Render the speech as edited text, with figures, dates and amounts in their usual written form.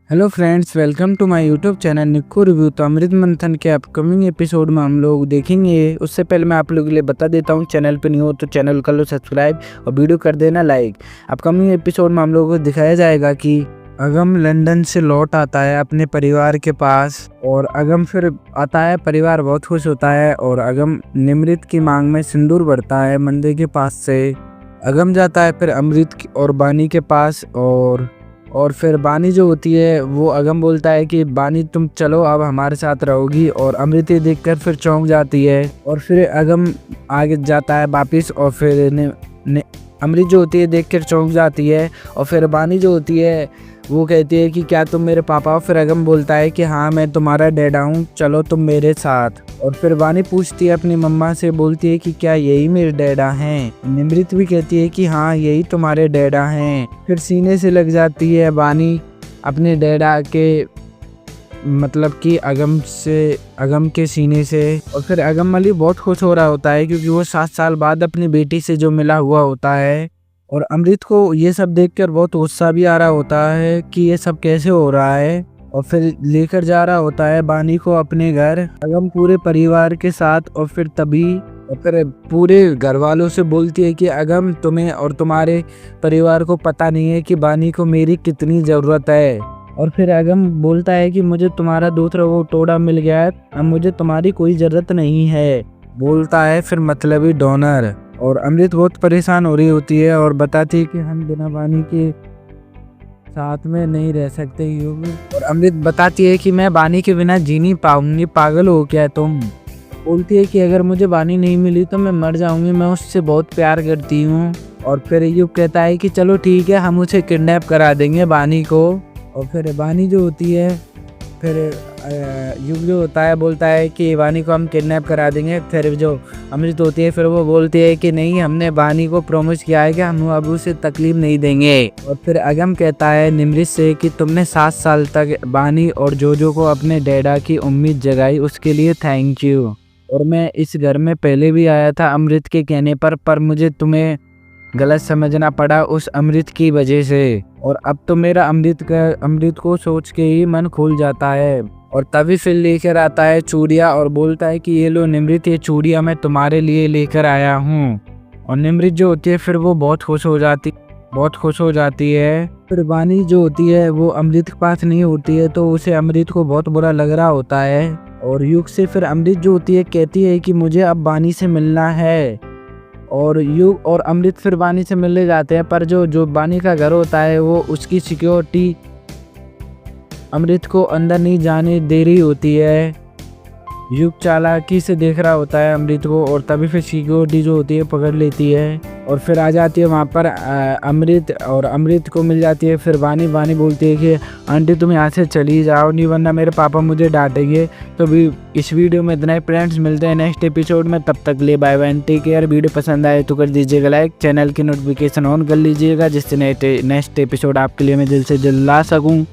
Hello friends, welcome to my YouTube channel Nikku review. तो अमृत मंथन के अपकमिंग एपिसोड में हम लोग देखेंगे। उससे पहले मैं आप लोगों के लिए बता देता हूँ, चैनल पे नहीं हो तो चैनल कर लो सब्सक्राइब और वीडियो कर देना लाइक। अपकमिंग एपिसोड में हम लोगों को दिखाया जाएगा कि अगम लंदन से लौट आता है अपने परिवार के पास, और अगम फिर आता है, परिवार बहुत खुश होता है और अगम निमृत की मांग में सिंदूर भरता है मंदिर के पास से। अगम जाता है फिर अमृत और बानी के पास, और फिर बानी जो होती है वो अगम बोलता है कि बानी तुम चलो अब हमारे साथ रहोगी, और अमृत ये देखकर फिर चौंक जाती है और फिर अगम आगे जाता है वापिस, और फिर अमृत जो होती है देखकर चौंक जाती है, और फिर बानी जो होती है वो कहती है कि क्या तुम मेरे पापा हो। फिर अगम बोलता है कि हाँ मैं तुम्हारा डैडा हूँ, चलो तुम मेरे साथ। और फिर बानी पूछती है अपनी मम्मा से, बोलती है कि क्या यही मेरे डैडा हैं। निमृत भी कहती है कि हाँ यही तुम्हारे डैडा हैं। फिर सीने से लग जाती है बानी अपने डैडा के, मतलब कि अगम के सीने से। और फिर अगम अली बहुत खुश हो रहा होता है क्योंकि वो 7 साल बाद अपनी बेटी से जो मिला हुआ होता है, और अमृत को ये सब देखकर बहुत गुस्सा भी आ रहा होता है कि ये सब कैसे हो रहा है। और फिर लेकर जा रहा होता है बानी को अपने घर, अगम पूरे परिवार के साथ। और फिर पूरे घर वालों से बोलती है कि अगम तुम्हें और तुम्हारे परिवार को पता नहीं है कि बानी को मेरी कितनी ज़रूरत है। और फिर अगम बोलता है कि मुझे तुम्हारा दूसरा वो टोड़ा मिल गया है, अब मुझे तुम्हारी कोई ज़रूरत नहीं है, बोलता है फिर मतलबी डोनर। और अमृत बहुत परेशान हो रही होती है और बताती है कि हम बिना बानी के साथ में नहीं रह सकते युग। और अमृत बताती है कि मैं बानी के बिना जी नहीं पाऊंगी, पागल हो क्या तुम। बोलती है कि अगर मुझे बानी नहीं मिली तो मैं मर जाऊंगी, मैं उससे बहुत प्यार करती हूँ। और फिर युग कहता है कि चलो ठीक है, हम उसे किडनैप करा देंगे बानी को। और फिर बानी जो होती है, फिर युग जो होता है बोलता है कि बानी को हम किडनैप करा देंगे। फिर जो अमृत होती है फिर वो बोलती है कि नहीं, हमने बानी को प्रॉमिस किया है कि हम अब उसे तकलीफ नहीं देंगे। और फिर अगम कहता है निमृत से कि तुमने 7 साल तक बानी और जोजो को अपने डैडा की उम्मीद जगाई, उसके लिए थैंक यू। और मैं इस घर में पहले भी आया था अमृत के कहने पर मुझे तुम्हें गलत समझना पड़ा उस अमृत की वजह से। और अब तो मेरा अमृत को सोच के ही मन खुल जाता है। और तभी फिर लेकर आता है चूड़िया और बोलता है कि ये लो निमृत, ये चूड़िया मैं तुम्हारे लिए लेकर आया हूँ। और निमृत जो होती है फिर वो बहुत खुश हो जाती है। फिर बानी जो होती है वो अमृत के पास नहीं होती है, तो उसे अमृत को बहुत बुरा लग रहा होता है। और युग से फिर अमृत जो होती है कहती है कि मुझे अब बानी से मिलना है। और युग और अमृत फिर बानी से मिलने जाते हैं, पर जो बानी का घर होता है वो उसकी सिक्योरिटी अमृत को अंदर नहीं जाने दे रही होती है। युग चालाकी से देख रहा होता है अमृत को, और तभी फिर सिक्योरिटी जो होती है पकड़ लेती है। और फिर आ जाती है वहाँ पर अमृत, और अमृत को मिल जाती है फिर बानी बोलती है कि आंटी तुम यहाँ से चली जाओ, नहीं वरना मेरे पापा मुझे डांटेंगे। तो भी इस वीडियो में इतना ही फ्रेंड्स, मिलते हैं नेक्स्ट एपिसोड में, तब तक ले bye bye, take care. Video पसंद आए तो कर दीजिएगा लाइक, चैनल की नोटिफिकेशन ऑन कर लीजिएगा, जिससे नेक्स्ट एपिसोड आपके लिए मैं जल्द से जल्द ला सकूँ।